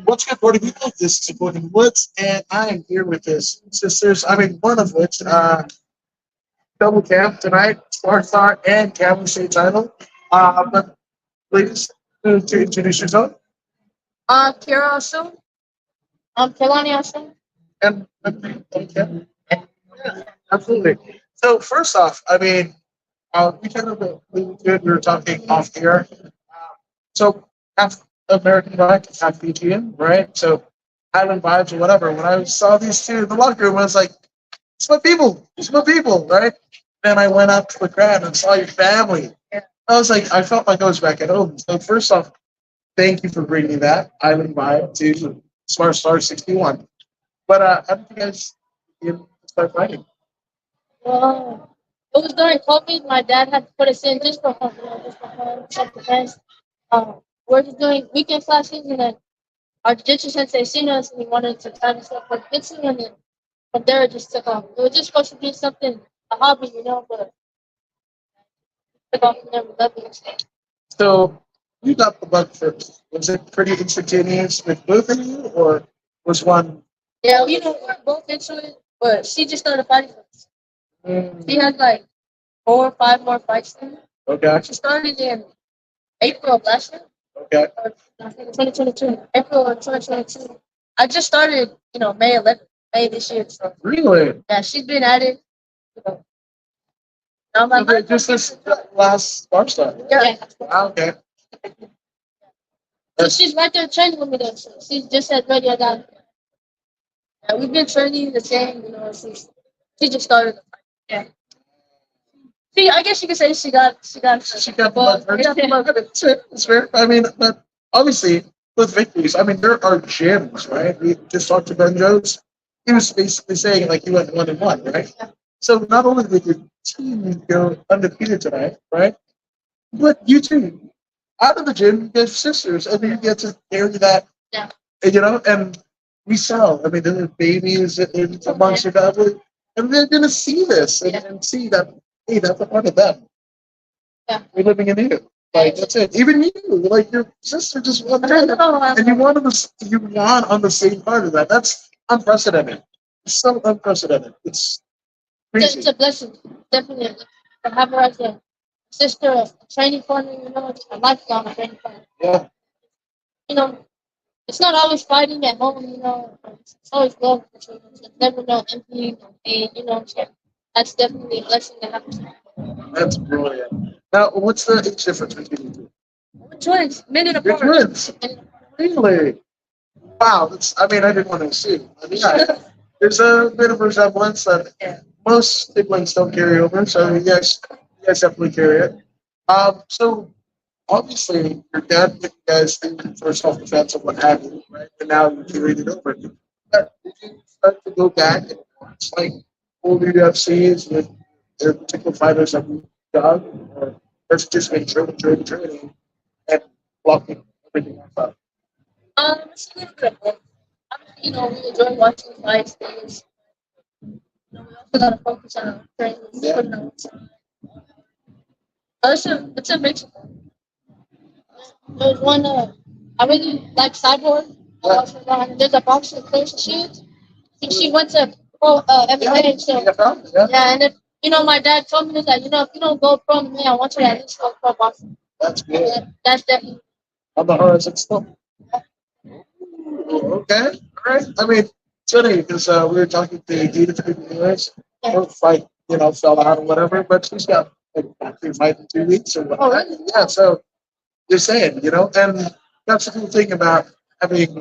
What's good, Border people? This is Gordon Woods, and I am here with his sisters. I mean, one of which, double camp tonight, Smart Star and Camel State title. But please, to introduce yourself. Keira Ahsoon. Keilani Ahsoon. And okay. Absolutely. So, first off, I mean, we kind of we were talking off here. So, half American Black, half Fijian, right? So, Island vibes or whatever. When I saw these two in the locker room, I was like, it's my people. It's my people, right? Then I went up to the crowd and saw your family. I was like, I felt like I was back at home. So first off, thank you for bringing that island vibe to Smart Star 61. But how did you guys start fighting? Well, it was during COVID. My dad had to put us in just for fun, just for fun, self defense. We're just doing weekend classes, and then our jiu-jitsu sensei seen us, and he wanted to try to stuff for jiu-jitsu, and then from there it just took off. It was just supposed to be something, a hobby, but it took off from there. We loved it. So you got the bug first. Was it pretty instantaneous with both of you, or was one? Yeah, we're both into it, but she just started fighting first. She Mm, had like 4 or 5 more fights than me. okay, She started in April of last year, okay. or I think 2022, April of 2022. I just started, May 11th, May this year. So Really? yeah, she's been at it. You know, now I'm like, Okay, just this last Smart Star. yeah. Okay. So she's right there training with me. There. So she just said, ready, I got it. Yeah, we've been training the same, since she just started. Yeah. See, I guess you could say She got the bug first. It's fair. It's fair. I mean, but obviously with victories, I mean, there are gyms, right? We just talked to Ben Jones. He was basically saying like he went 1-1, right? So not only did your team go undefeated tonight, right? But you too, out of the gym, you get sisters, and you get to carry that, Yeah. and we sell. I mean, there are babies amongst your family, and they're gonna see this and see that, hey, that's a part of them. Yeah. We're living in you. Like that's it. Even you, like your sister, just won I that, know, and you won on the same part of that. That's unprecedented. It's so unprecedented. It's it's crazy. a blessing, definitely. To have her as a sister, a training partner, just a lifelong training partner. Yeah, You know, it's not always fighting at home, it's always love. It's never no empty, no pain, so that's definitely a blessing to have. that's brilliant. Now, what's the age difference between you two? We're twins, minute You're apart. twins. Really? Wow. That's. I mean, I didn't want to assume. I mean, there's a bit of resemblance that most siblings don't carry over. So you guys definitely carry it. So obviously your dad put you guys through for self defense and what have you, right? And now you carried it over. But did you start to go back and watch like older UFCs with their particular fighters that you done, or let's just make training and blocking everything else up? It's a little bit of both. Obviously, we enjoy watching fights. We also gotta focus on our training, Yeah. putting on time. It's a mix. There's one. I really like Cyborg. There's a boxer close to she. She went to pro MMA. So yeah, and if my dad told me that if you don't go pro MMA, I want you to at least go pro boxing. That's good. Yeah, that's definitely. On the horizon still. Okay. All right. I mean, it's funny because we were talking to Dita for years. Her fight, fell out or whatever, but she's got like a fight in 2 weeks or whatever. Oh, really? Yeah. So you're saying, and that's the cool thing about having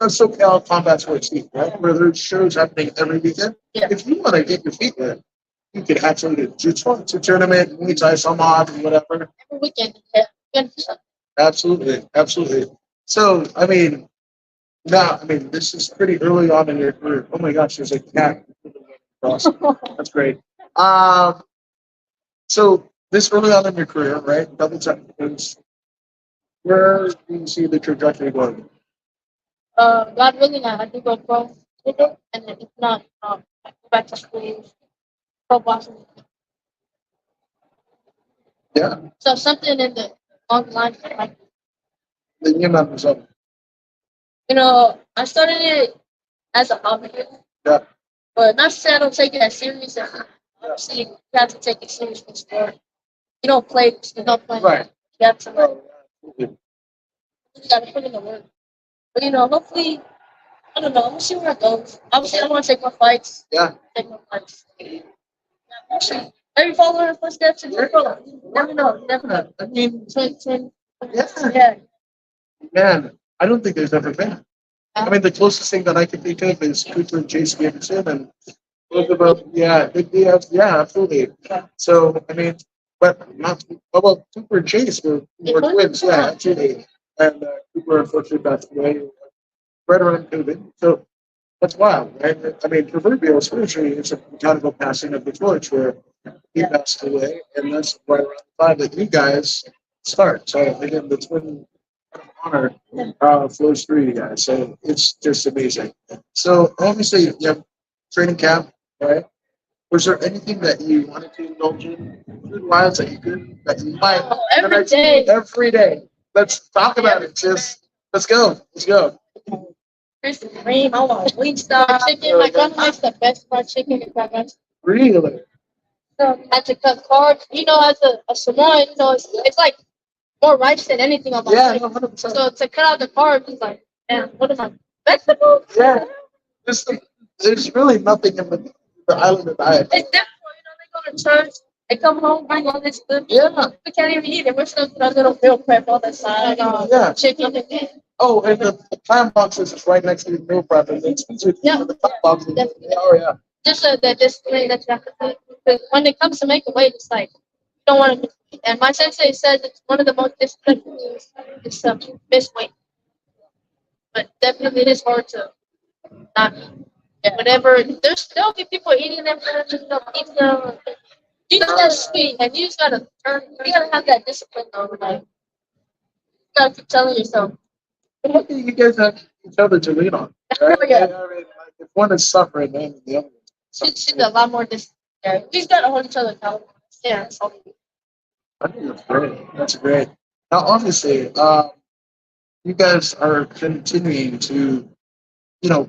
a SoCal combat sports team, right? Where there's shows happening every weekend. Yeah. If you want to get your feet wet, you could actually do jiu-jitsu tournament, Muay Thai, some odd, whatever. Every weekend. Yeah. Yeah. Absolutely, absolutely. So, I mean, now, I mean, this is pretty early on in your career. Oh my gosh, there's a cat across. That's great. Um, so this early on in your career, right? Double champions. Where do you see the trajectory going? God willing, I do go pro with it, and then if not, I go back to school, pro boxing. Yeah, So something in the long line, like the new members of. I started it as a hobby, Yeah. but not to say I don't take it as serious. Obviously, you have to take it serious for sport. You don't play, you don't play. Right. You have to like, Oh, absolutely. you got to put in the work. But hopefully, I don't know. I'm gonna see where it goes. Obviously, I want to take my fights. Yeah. Take my fights. Actually, maybe follow her footsteps and pro. Never know. Never know. I mean, Twin. yeah, Yeah. man. I don't think there's ever been. I mean, the closest thing that I can think of is Cooper and Jason Anderson, and both of them, yeah, yeah, absolutely. So, I mean, but not, well, Cooper and Chase were twins, yeah, absolutely. And Cooper unfortunately passed away right around COVID. So that's wild, right? I mean, proverbial spiritually, it's a mechanical passing of the torch where he passed away, and that's right around the time that you guys start. So again, the twin honor flows through you guys. So it's just amazing. So obviously, you have training camp, right? Was there anything that you wanted to indulge in food wise that you could that you might Every day. every day? Let's talk about it. Just let's go. Let's go. Krispy Kreme. I want Wingstop. Chicken. My grandma makes the best fried chicken in Paris. Really? So I had to cut carbs. As a Samoan, it's like more rice than anything on my Yeah, plate. no, 100%. So to cut out the carbs, it's like, man, what am I? Vegetables? Yeah. There's really nothing in the island diet. It's different. They go to church, they come home, bring all this food. Yeah. We can't even eat it. We're still doing a little meal prep on the side. Yeah. Chicken and Oh, and the time boxes is right next to the meal prep, and it's easier to yeah, the time boxes. definitely. Oh yeah. Just that discipline that you have to do. Because when it comes to making weight, it's like you don't want to miss weight. And my sensei says it's one of the most disciplined things is to miss weight. But definitely it is hard to not eat. Whatever there'll be people eating them, eating them. You just gotta sweet and you just gotta you gotta have that discipline though. Like you gotta keep telling yourself. Lucky you guys have each other to lean on. Right? Yeah. I mean, like, if one is suffering, then the other one is She's suffering. a lot more disciplined. Yeah. We just gotta hold each other accountable. Yeah, that's all. I think that's great. That's great. Now, obviously, you guys are continuing to,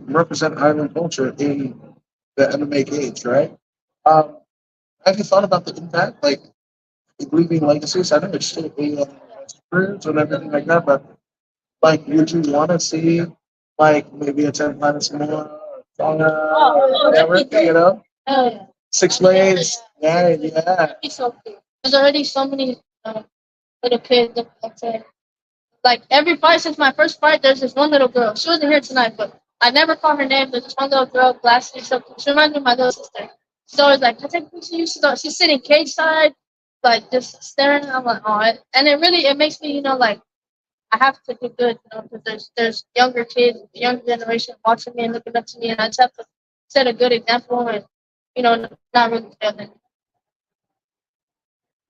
represent island culture in the MMA cage, right? Um, have you thought about the impact, like leaving legacies? I know it's still being on careers and everything like that, but like, would you want to see, like, maybe a 10 planets more, whatever, Oh, yeah. Six Ways? Yeah, yeah. That'd be so cool. There's already so many little kids that say, like every fight since my first fight, there's this one little girl. She wasn't here tonight, but I never call her name. There's this one little girl, glasses, something. She reminds me of my little sister. She's always like, "Can I take a picture of you?" She's sitting cage side, like just staring. I'm like, oh, and it makes me, like I have to do good, because there's younger kids, the younger generation watching me and looking up to me, and I just have to set a good example and not really failing.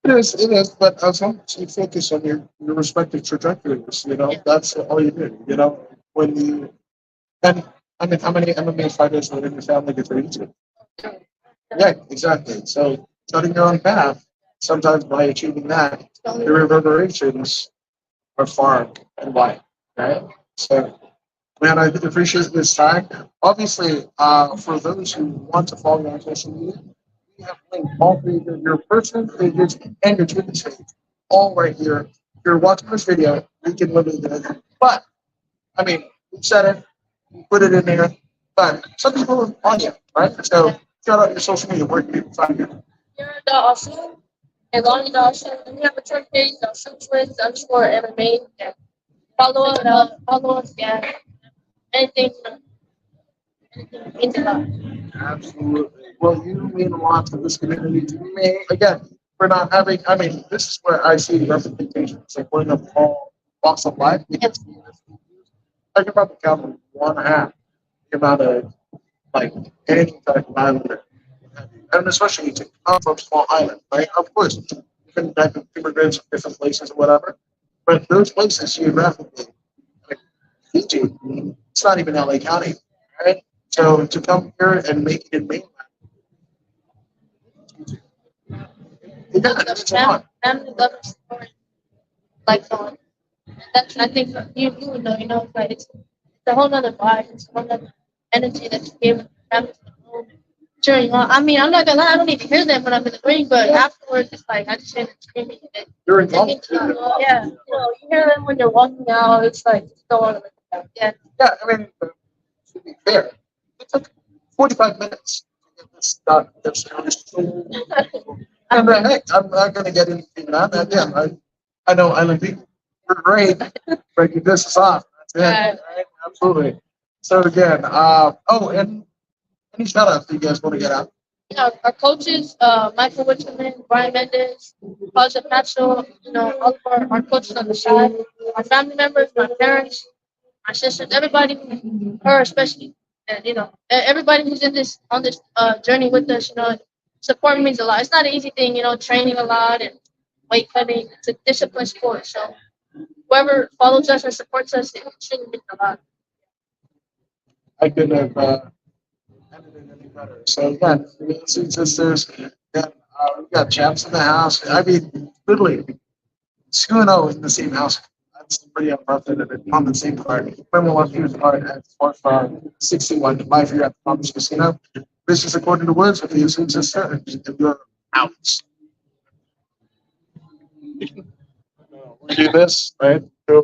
It is, but as long as you focus on your respective trajectories, that's all you do, when you, and I mean, how many MMA fighters within your family get to reach it? Yeah, exactly. So, cutting your own path, sometimes by achieving that, the reverberations are far and wide, right? So, man, I appreciate this time. Obviously, for those who want to follow you on social media, we have linked all three of your personal pages and your Twitter page, all right here. If you're watching this video, you can literally do it. But, I mean, we said it, we put it in there, but some people are on you, right? So, shout out your social media, where can people find you? Keira Ahsoon, Keilani Ahsoon, and we have a Twitter page, Ahsoon Twins underscore MMA. Yeah. Follow us, yeah. Anything, anything about. Absolutely. Well, you mean a lot to this community. To me, again, we're not having, I mean, this is where I see representation. It's like we're in a all walks of life. We get to see this. I can probably count on one half the amount of, like, any type of islander. And especially to come from small island, right? Of course, different type of immigrants from different places or whatever. But those places geographically, like Fiji, it's not even LA County, right? So to come here and make it in mainland, yeah, it's a lot. Family love support, like, that's, I think you would know, like, a whole nother vibe. It's a whole nother energy that you give family to the home. During, I mean, I'm not gonna lie, I don't even hear them when I'm in the ring, but afterwards, it's like I just hear them screaming. And During it means a lot. Yeah, you know, you hear them when you're walking out. It's like it's so on. Yeah, yeah, I mean, to be fair, it took 45 minutes to get this done. And heck, I'm not going to get anything done. Again, I know Island people. You're great, but you piss us off. That's it. Right? Absolutely. So again, and any shout outs that you guys want to get out? our coaches, Michael Wichman, Brian Mendez, Paja Pacho, all of our coaches on the side, our family members, my parents, my sisters, everybody, her especially, and everybody who's in this on this journey with us. Support means a lot. It's not an easy thing, training a lot and weight cutting. It's a disciplined sport, so whoever follows us or supports us, it truly means a lot. I couldn't have ended it any better. So again, sisters, we got champs in the house. I mean, literally, 2-0 in the same house. That's pretty unprecedented on the same card. Remember one he was card at Sports Bar 61 to buy for you at the Palms Casino. This is according to words of the Ahsoon sister, and you're out. We do this, right? So